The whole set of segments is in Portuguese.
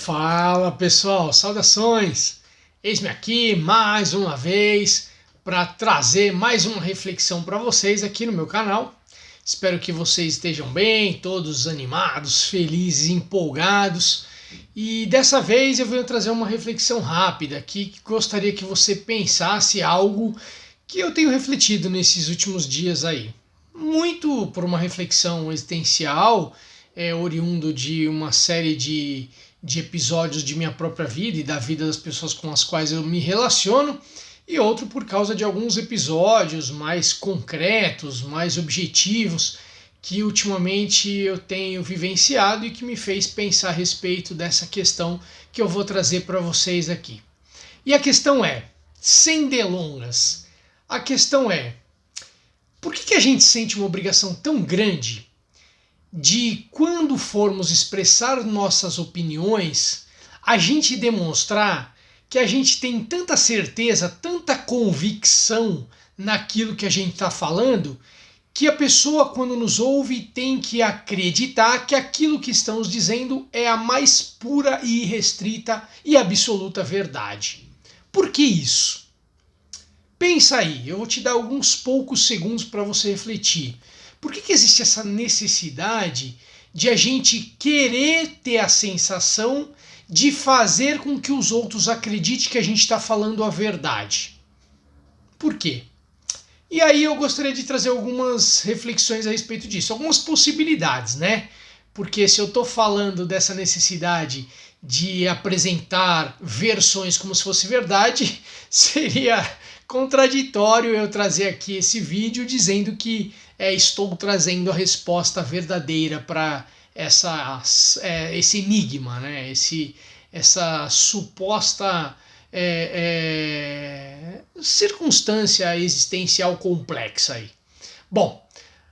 Fala pessoal, saudações! Eis-me aqui mais uma vez para trazer mais uma reflexão para vocês aqui no meu canal. Espero que vocês estejam bem, todos animados, felizes, empolgados. E dessa vez eu venho trazer uma reflexão rápida aqui que gostaria que você pensasse algo que eu tenho refletido nesses últimos dias aí. Muito por uma reflexão existencial, oriundo de uma série de episódios de minha própria vida e da vida das pessoas com as quais eu me relaciono, e outro por causa de alguns episódios mais concretos, mais objetivos, que ultimamente eu tenho vivenciado e que me fez pensar a respeito dessa questão que eu vou trazer para vocês aqui. E a questão é, sem delongas, a questão é, por que a gente sente uma obrigação tão grande de, quando formos expressar nossas opiniões, a gente demonstrar que a gente tem tanta certeza, tanta convicção naquilo que a gente está falando, que a pessoa, quando nos ouve, tem que acreditar que aquilo que estamos dizendo é a mais pura e irrestrita e absoluta verdade. Por que isso? Pensa aí, eu vou te dar alguns poucos segundos para você refletir. Por que existe essa necessidade de a gente querer ter a sensação de fazer com que os outros acreditem que a gente está falando a verdade? Por quê? E aí eu gostaria de trazer algumas reflexões a respeito disso, algumas possibilidades, né? Porque se eu estou falando dessa necessidade de apresentar versões como se fosse verdade, seria contraditório eu trazer aqui esse vídeo dizendo que estou trazendo a resposta verdadeira para esse enigma, né? Essa suposta circunstância existencial complexa aí. Bom,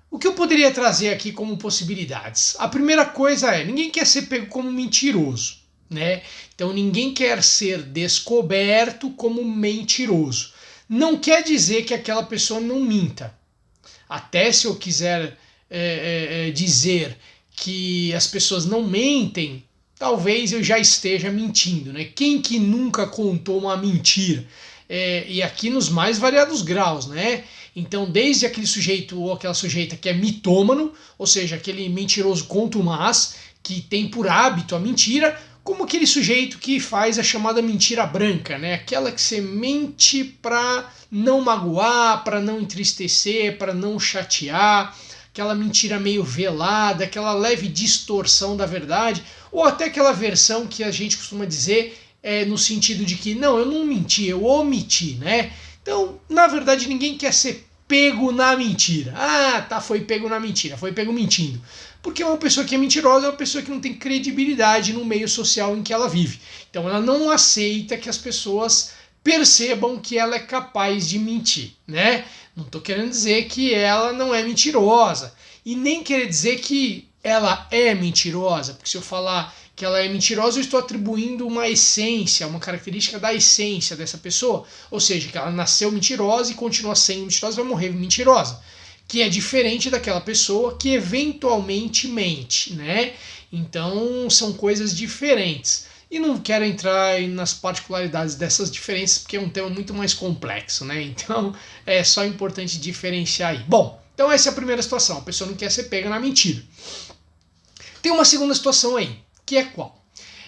o que eu poderia trazer aqui como possibilidades? A primeira coisa é, ninguém quer ser pego como mentiroso, né? Então ninguém quer ser descoberto como mentiroso. Não quer dizer que aquela pessoa não minta. Até se eu quiser dizer que as pessoas não mentem, talvez eu já esteja mentindo, né? Quem que nunca contou uma mentira? E aqui nos mais variados graus, né? Então, desde aquele sujeito ou aquela sujeita que é mitômano, ou seja, aquele mentiroso contumaz, que tem por hábito a mentira, como aquele sujeito que faz a chamada mentira branca, né? Aquela que você mente para não magoar, para não entristecer, para não chatear, aquela mentira meio velada, aquela leve distorção da verdade, ou até aquela versão que a gente costuma dizer no sentido de que não, eu não menti, eu omiti, né? Então, na verdade, ninguém quer ser pego na mentira. Ah, tá, foi pego na mentira, foi pego mentindo. Porque uma pessoa que é mentirosa é uma pessoa que não tem credibilidade no meio social em que ela vive. Então ela não aceita que as pessoas percebam que ela é capaz de mentir, né? Não estou querendo dizer que ela não é mentirosa. E nem querer dizer que ela é mentirosa. Porque se eu falar que ela é mentirosa, eu estou atribuindo uma essência, uma característica da essência dessa pessoa. Ou seja, que ela nasceu mentirosa e continua sendo mentirosa, vai morrer mentirosa. Que é diferente daquela pessoa que eventualmente mente, né? Então são coisas diferentes. E não quero entrar nas particularidades dessas diferenças, porque é um tema muito mais complexo, né? Então é só importante diferenciar aí. Bom, então essa é a primeira situação. A pessoa não quer ser pega na mentira. Tem uma segunda situação aí, que é qual?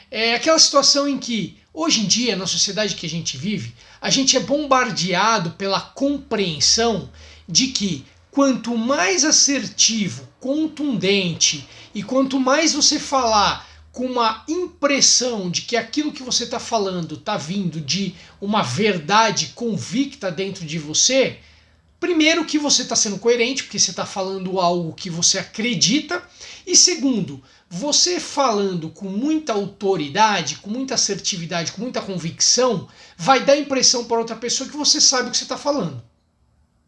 É aquela situação em que, hoje em dia, na sociedade que a gente vive, a gente é bombardeado pela compreensão de que quanto mais assertivo, contundente e quanto mais você falar com uma impressão de que aquilo que você está falando está vindo de uma verdade convicta dentro de você, primeiro que você está sendo coerente, porque você está falando algo que você acredita, e segundo, você falando com muita autoridade, com muita assertividade, com muita convicção, vai dar a impressão para outra pessoa que você sabe o que você está falando.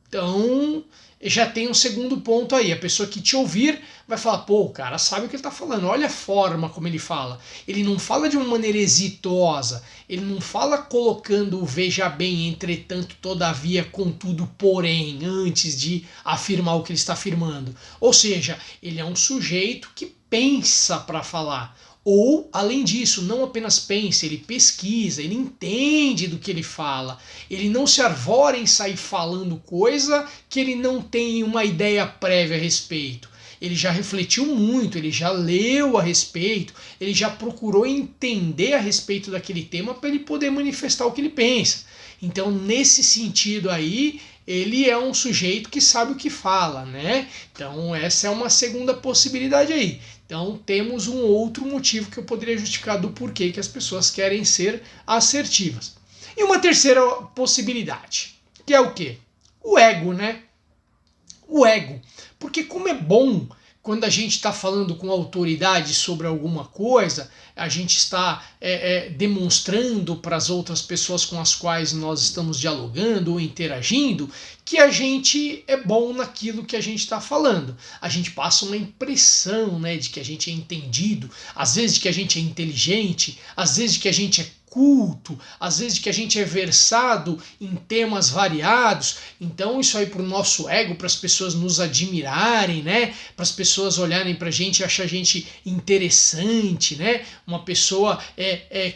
Então, já tem um segundo ponto aí. A pessoa que te ouvir vai falar, pô, o cara sabe o que ele está falando, olha a forma como ele fala. Ele não fala de uma maneira exitosa, ele não fala colocando o veja bem, entretanto, todavia, contudo, porém, antes de afirmar o que ele está afirmando. Ou seja, ele é um sujeito que pensa para falar. Ou, além disso, não apenas pensa, ele pesquisa, ele entende do que ele fala. Ele não se arvora em sair falando coisa que ele não tem uma ideia prévia a respeito. Ele já refletiu muito, ele já leu a respeito, ele já procurou entender a respeito daquele tema para ele poder manifestar o que ele pensa. Então, nesse sentido aí, ele é um sujeito que sabe o que fala, né? Então, essa é uma segunda possibilidade aí. Então, temos um outro motivo que eu poderia justificar do porquê que as pessoas querem ser assertivas. E uma terceira possibilidade, que é o quê? O ego, né? O ego. Porque como é bom quando a gente está falando com autoridade sobre alguma coisa, a gente está demonstrando para as outras pessoas com as quais nós estamos dialogando ou interagindo que a gente é bom naquilo que a gente está falando. A gente passa uma impressão, né, de que a gente é entendido, às vezes de que a gente é inteligente, às vezes de que a gente é culto, às vezes de que a gente é versado em temas variados. Então isso aí para o nosso ego, para as pessoas nos admirarem, né? Para as pessoas olharem para a gente e achar a gente interessante, né? Uma pessoa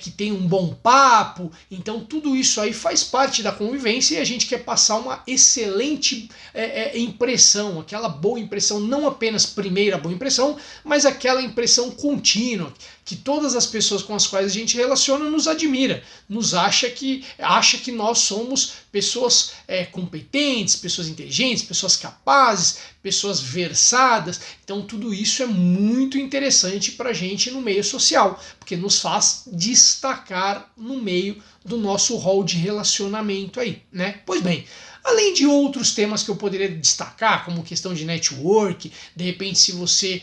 que tem um bom papo. Então tudo isso aí faz parte da convivência e a gente quer passar uma excelente impressão, aquela boa impressão, não apenas primeira boa impressão, mas aquela impressão contínua, que todas as pessoas com as quais a gente relaciona nos admira, nos acha que nós somos pessoas competentes, pessoas inteligentes, pessoas capazes, pessoas versadas. Então tudo isso é muito interessante para a gente no meio social, porque nos faz destacar no meio do nosso rol de relacionamento aí, né? Pois bem, além de outros temas que eu poderia destacar, como questão de network, de repente se você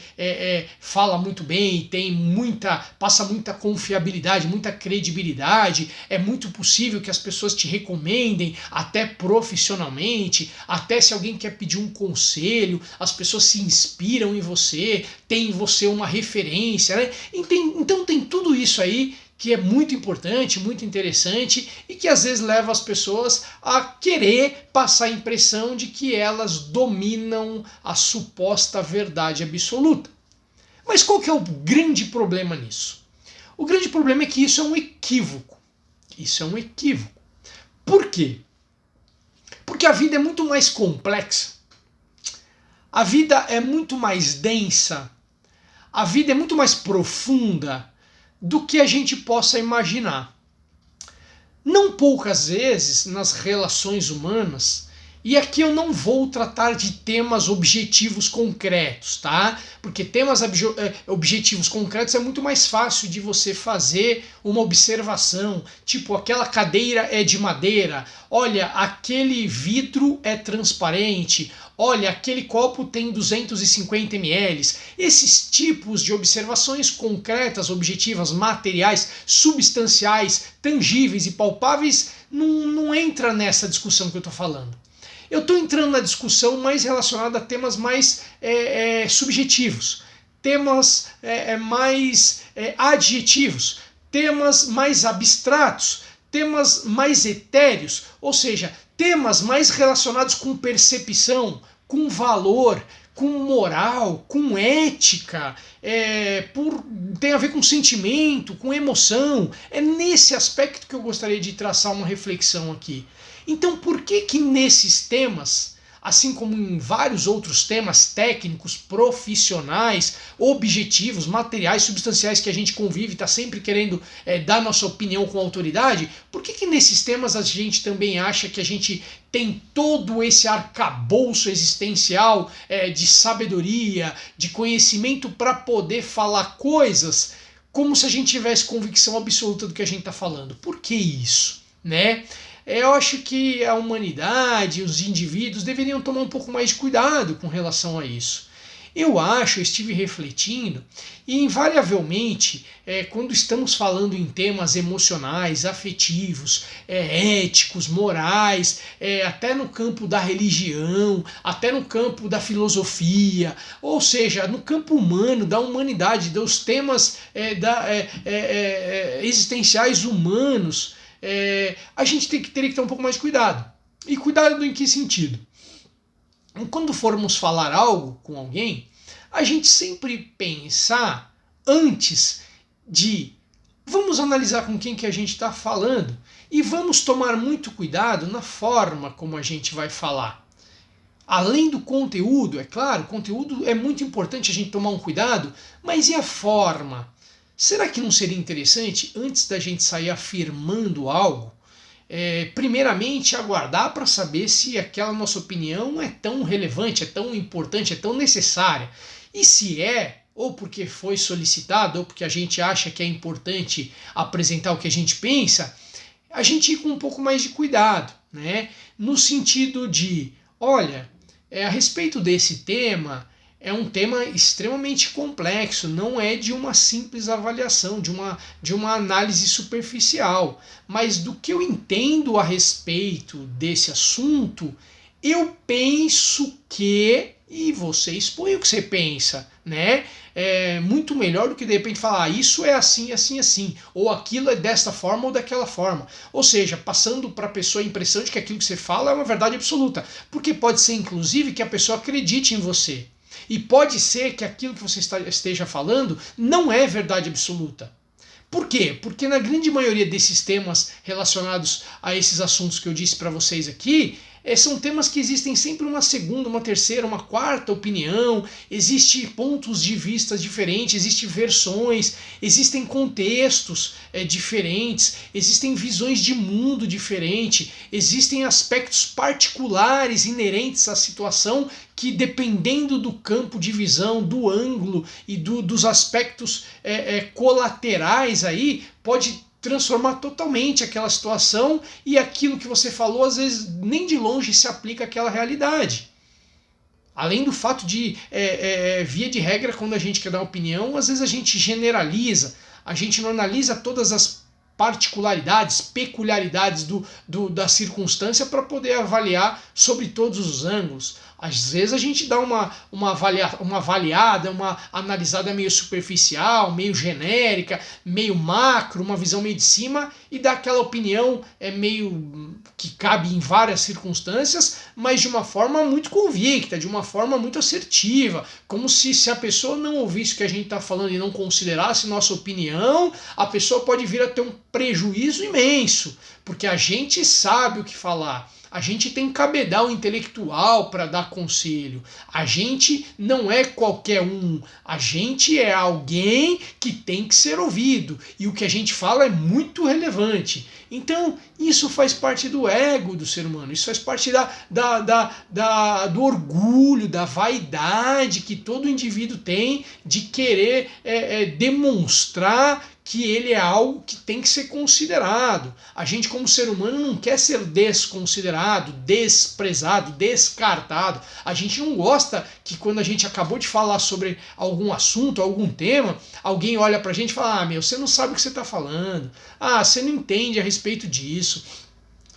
fala muito bem e passa muita confiabilidade, muita credibilidade, é muito possível que as pessoas te recomendem, até profissionalmente, até se alguém quer pedir um conselho, as pessoas se inspiram em você, tem em você uma referência, né? Então tem tudo isso aí que é muito importante, muito interessante e que às vezes leva as pessoas a querer passar a impressão de que elas dominam a suposta verdade absoluta. Mas qual que é o grande problema nisso? O grande problema é que isso é um equívoco. Isso é um equívoco. Por quê? Porque a vida é muito mais complexa. A vida é muito mais densa. A vida é muito mais profunda do que a gente possa imaginar. Não poucas vezes nas relações humanas, e aqui eu não vou tratar de temas objetivos concretos, tá? Porque temas objetivos concretos é muito mais fácil de você fazer uma observação, tipo aquela cadeira é de madeira, olha, aquele vidro é transparente, olha, aquele copo tem 250 ml. Esses tipos de observações concretas, objetivas, materiais, substanciais, tangíveis e palpáveis não entra nessa discussão que eu estou falando. Eu estou entrando na discussão mais relacionada a temas mais subjetivos, temas mais adjetivos, temas mais abstratos, temas mais etéreos, ou seja, temas mais relacionados com percepção, com valor, com moral, com ética, tem a ver com sentimento, com emoção. É nesse aspecto que eu gostaria de traçar uma reflexão aqui. Então, por que nesses temas, assim como em vários outros temas técnicos, profissionais, objetivos, materiais, substanciais que a gente convive e está sempre querendo dar nossa opinião com autoridade, por que nesses temas a gente também acha que a gente tem todo esse arcabouço existencial de sabedoria, de conhecimento para poder falar coisas como se a gente tivesse convicção absoluta do que a gente está falando? Por que isso, né? Eu acho que a humanidade, os indivíduos deveriam tomar um pouco mais de cuidado com relação a isso. Eu estive refletindo e invariavelmente, quando estamos falando em temas emocionais, afetivos, éticos, morais, até no campo da religião, até no campo da filosofia, ou seja, no campo humano, da humanidade, dos temas existenciais humanos, a gente teria que ter um pouco mais de cuidado. E cuidado em que sentido? Quando formos falar algo com alguém, a gente sempre pensar antes de vamos analisar com quem que a gente está falando e vamos tomar muito cuidado na forma como a gente vai falar. Além do conteúdo, é claro, o conteúdo é muito importante a gente tomar um cuidado, mas e a forma? Será que não seria interessante, antes da gente sair afirmando algo, primeiramente aguardar para saber se aquela nossa opinião é tão relevante, é tão importante, é tão necessária? E se é, ou porque foi solicitado, ou porque a gente acha que é importante apresentar o que a gente pensa, a gente ir com um pouco mais de cuidado, né? No sentido de, olha, a respeito desse tema, é um tema extremamente complexo, não é de uma simples avaliação, de uma análise superficial, mas do que eu entendo a respeito desse assunto, eu penso que, e você expõe o que você pensa, né? É muito melhor do que de repente falar isso é assim, assim, assim, ou aquilo é desta forma ou daquela forma. Ou seja, passando para a pessoa a impressão de que aquilo que você fala é uma verdade absoluta, porque pode ser inclusive que a pessoa acredite em você. E pode ser que aquilo que você esteja falando não é verdade absoluta. Por quê? Porque na grande maioria desses temas relacionados a esses assuntos que eu disse para vocês aqui, são temas que existem sempre uma segunda, uma terceira, uma quarta opinião, existem pontos de vista diferentes, existem versões, existem contextos diferentes, existem visões de mundo diferentes, existem aspectos particulares inerentes à situação que, dependendo do campo de visão, do ângulo e dos aspectos colaterais aí, pode transformar totalmente aquela situação, e aquilo que você falou às vezes nem de longe se aplica àquela realidade. Além do fato de, via de regra, quando a gente quer dar opinião, às vezes a gente generaliza, a gente não analisa todas as particularidades, peculiaridades da circunstância para poder avaliar sobre todos os ângulos. Às vezes a gente dá uma avaliada, uma analisada meio superficial, meio genérica, meio macro, uma visão meio de cima, e dá aquela opinião meio que cabe em várias circunstâncias, mas de uma forma muito convicta, de uma forma muito assertiva, como se a pessoa não ouvisse o que a gente está falando e não considerasse nossa opinião, a pessoa pode vir a ter um prejuízo imenso, porque a gente sabe o que falar. A gente tem cabedal intelectual para dar conselho. A gente não é qualquer um. A gente é alguém que tem que ser ouvido. E o que a gente fala é muito relevante. Então, isso faz parte do ego do ser humano. Isso faz parte do orgulho, da vaidade que todo indivíduo tem de querer demonstrar que ele é algo que tem que ser considerado. A gente, como ser humano, não quer ser desconsiderado, desprezado, descartado. A gente não gosta que, quando a gente acabou de falar sobre algum assunto, algum tema, alguém olha pra gente e fala: ah, meu, você não sabe o que você tá falando. Ah, você não entende a respeito disso.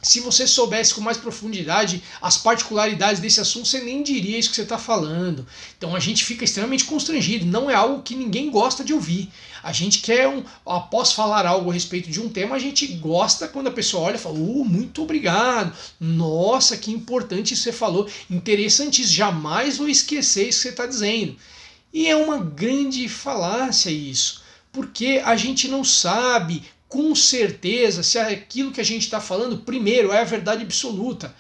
Se você soubesse com mais profundidade as particularidades desse assunto, você nem diria isso que você está falando. Então a gente fica extremamente constrangido. Não é algo que ninguém gosta de ouvir. A gente quer, após falar algo a respeito de um tema, a gente gosta quando a pessoa olha e fala: muito obrigado, nossa, que importante isso que você falou, interessantíssimo, jamais vou esquecer isso que você está dizendo. E é uma grande falácia isso, porque a gente não sabe com certeza se aquilo que a gente está falando, primeiro, é a verdade absoluta.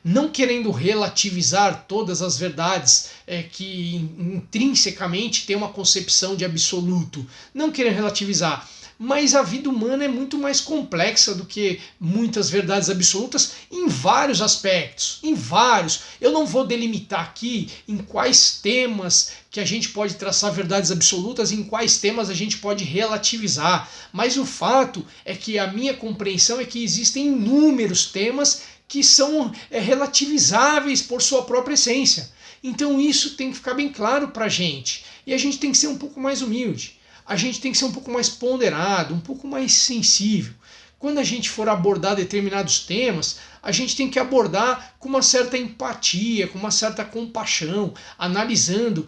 Não querendo relativizar todas as verdades que intrinsecamente tem uma concepção de absoluto, não querendo relativizar, mas a vida humana é muito mais complexa do que muitas verdades absolutas em vários aspectos, em vários. Eu não vou delimitar aqui em quais temas que a gente pode traçar verdades absolutas, em quais temas a gente pode relativizar, mas o fato é que a minha compreensão é que existem inúmeros temas que são relativizáveis por sua própria essência. Então isso tem que ficar bem claro para a gente, e a gente tem que ser um pouco mais humilde. A gente tem que ser um pouco mais ponderado, um pouco mais sensível. Quando a gente for abordar determinados temas, a gente tem que abordar com uma certa empatia, com uma certa compaixão, analisando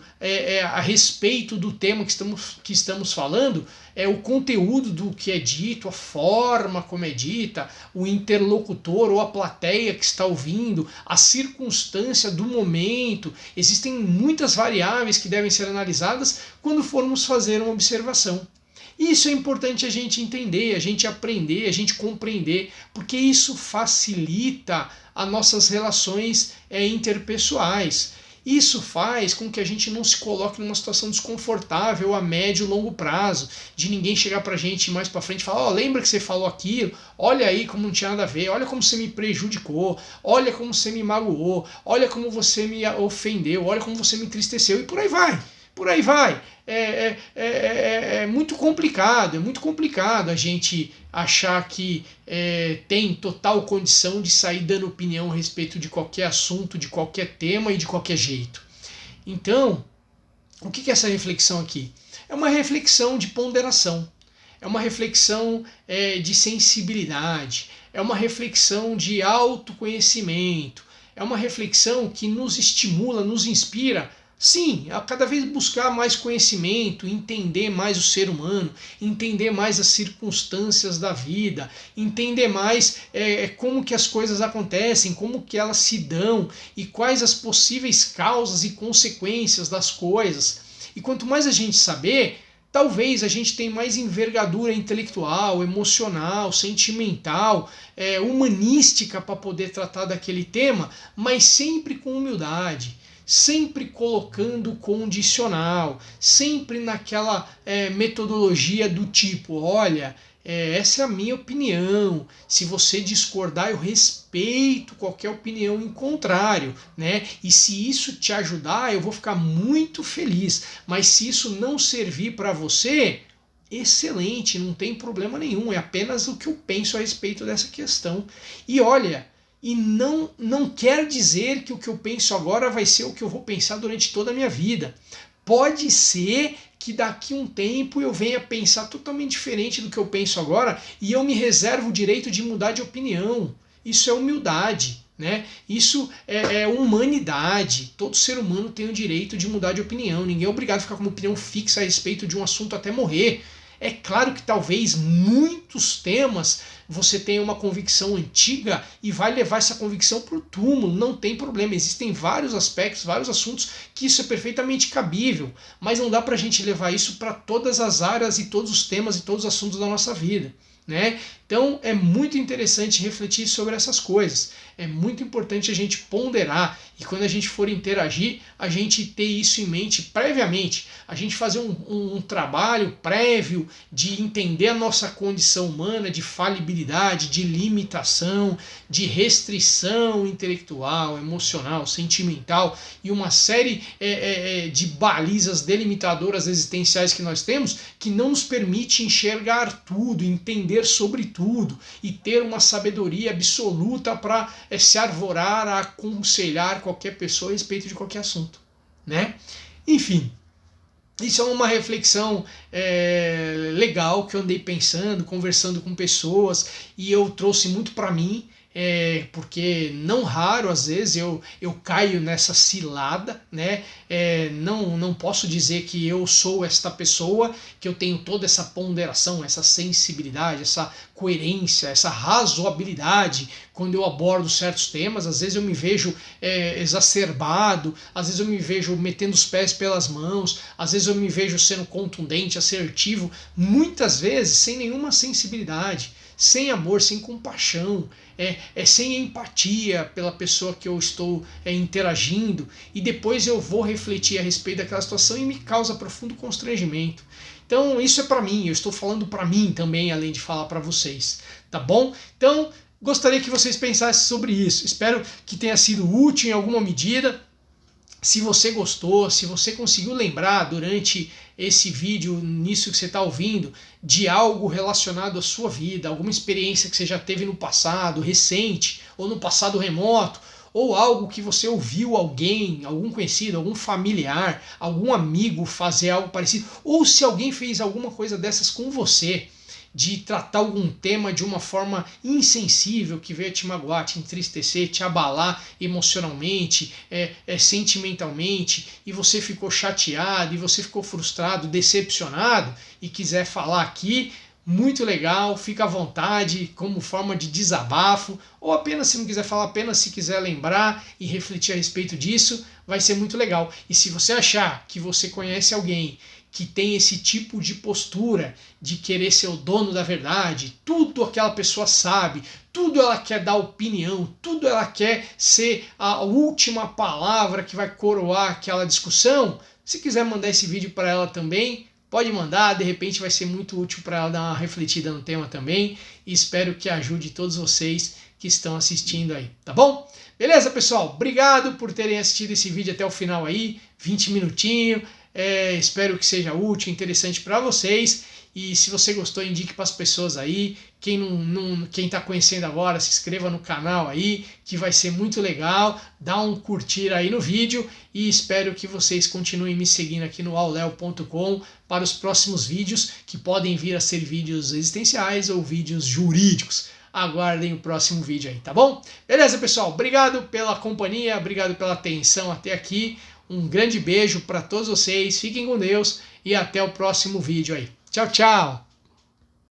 a respeito do tema que estamos falando, o conteúdo do que é dito, a forma como é dita, o interlocutor ou a plateia que está ouvindo, a circunstância do momento. Existem muitas variáveis que devem ser analisadas quando formos fazer uma observação. Isso é importante a gente entender, a gente aprender, a gente compreender, porque isso facilita as nossas relações interpessoais. Isso faz com que a gente não se coloque numa situação desconfortável a médio e longo prazo, de ninguém chegar pra gente mais pra frente e falar, lembra que você falou aquilo? Olha aí como não tinha nada a ver, olha como você me prejudicou, olha como você me magoou, olha como você me ofendeu, olha como você me entristeceu, e por aí vai. Por aí vai. É muito complicado a gente achar que tem total condição de sair dando opinião a respeito de qualquer assunto, de qualquer tema e de qualquer jeito. Então, o que é essa reflexão aqui? É uma reflexão de ponderação, é uma reflexão de sensibilidade, é uma reflexão de autoconhecimento, é uma reflexão que nos estimula, nos inspira, sim, a cada vez buscar mais conhecimento, entender mais o ser humano, entender mais as circunstâncias da vida, entender mais como que as coisas acontecem, como que elas se dão e quais as possíveis causas e consequências das coisas. E quanto mais a gente saber, talvez a gente tenha mais envergadura intelectual, emocional, sentimental, humanística para poder tratar daquele tema, mas sempre com humildade, sempre colocando condicional, sempre naquela metodologia do tipo, olha, essa é a minha opinião, se você discordar eu respeito qualquer opinião em contrário, né? E se isso te ajudar eu vou ficar muito feliz, mas se isso não servir para você, excelente, não tem problema nenhum, é apenas o que eu penso a respeito dessa questão. E olha, e não quer dizer que o que eu penso agora vai ser o que eu vou pensar durante toda a minha vida. Pode ser que daqui a um tempo eu venha pensar totalmente diferente do que eu penso agora e eu me reservo o direito de mudar de opinião. Isso é humildade, né? Isso é humanidade. Todo ser humano tem o direito de mudar de opinião. Ninguém é obrigado a ficar com uma opinião fixa a respeito de um assunto até morrer. É claro que talvez muitos temas você tenha uma convicção antiga e vai levar essa convicção para o túmulo, não tem problema. Existem vários aspectos, vários assuntos que isso é perfeitamente cabível, mas não dá para a gente levar isso para todas as áreas e todos os temas e todos os assuntos da nossa vida, né? Então é muito interessante refletir sobre essas coisas. É muito importante a gente ponderar e quando a gente for interagir, a gente ter isso em mente previamente. A gente fazer um trabalho prévio de entender a nossa condição humana, de falibilidade, de limitação, de restrição intelectual, emocional, sentimental e uma série de balizas delimitadoras existenciais que nós temos que não nos permite enxergar tudo, entender sobre tudo e ter uma sabedoria absoluta para se arvorar a aconselhar qualquer pessoa a respeito de qualquer assunto, né? Enfim, isso é uma reflexão legal que eu andei pensando, conversando com pessoas e eu trouxe muito para mim, porque não raro às vezes eu caio nessa cilada, né? Não posso dizer que eu sou esta pessoa, que eu tenho toda essa ponderação, essa sensibilidade, essa coerência, essa razoabilidade quando eu abordo certos temas. Às vezes eu me vejo exacerbado, às vezes eu me vejo metendo os pés pelas mãos, às vezes eu me vejo sendo contundente, assertivo, muitas vezes sem nenhuma sensibilidade, sem amor, sem compaixão, sem empatia pela pessoa que eu estou interagindo, e depois eu vou refletir a respeito daquela situação e me causa profundo constrangimento. Então isso é para mim, eu estou falando para mim também, além de falar para vocês, tá bom? Então gostaria que vocês pensassem sobre isso, espero que tenha sido útil em alguma medida. Se você gostou, se você conseguiu lembrar durante esse vídeo, nisso que você está ouvindo, de algo relacionado à sua vida, alguma experiência que você já teve no passado, recente, ou no passado remoto, ou algo que você ouviu alguém, algum conhecido, algum familiar, algum amigo fazer algo parecido, ou se alguém fez alguma coisa dessas com você, de tratar algum tema de uma forma insensível que veio te magoar, te entristecer, te abalar emocionalmente, sentimentalmente, e você ficou chateado, e você ficou frustrado, decepcionado, e quiser falar aqui, muito legal, fica à vontade, como forma de desabafo, ou apenas se não quiser falar, apenas se quiser lembrar e refletir a respeito disso, vai ser muito legal. E se você achar que você conhece alguém que tem esse tipo de postura de querer ser o dono da verdade, tudo aquela pessoa sabe, tudo ela quer dar opinião, tudo ela quer ser a última palavra que vai coroar aquela discussão, se quiser mandar esse vídeo para ela também, pode mandar, de repente vai ser muito útil para ela dar uma refletida no tema também, e espero que ajude todos vocês que estão assistindo aí, tá bom? Beleza, pessoal? Obrigado por terem assistido esse vídeo até o final aí, 20 minutinhos, espero que seja útil, interessante para vocês, e se você gostou, indique para as pessoas aí, quem está conhecendo agora, se inscreva no canal aí, que vai ser muito legal, dá um curtir aí no vídeo, e espero que vocês continuem me seguindo aqui no auleo.com para os próximos vídeos, que podem vir a ser vídeos existenciais ou vídeos jurídicos. Aguardem o próximo vídeo aí, tá bom? Beleza, pessoal? Obrigado pela companhia, obrigado pela atenção até aqui. Um grande beijo para todos vocês, fiquem com Deus e até o próximo vídeo aí. Tchau, tchau!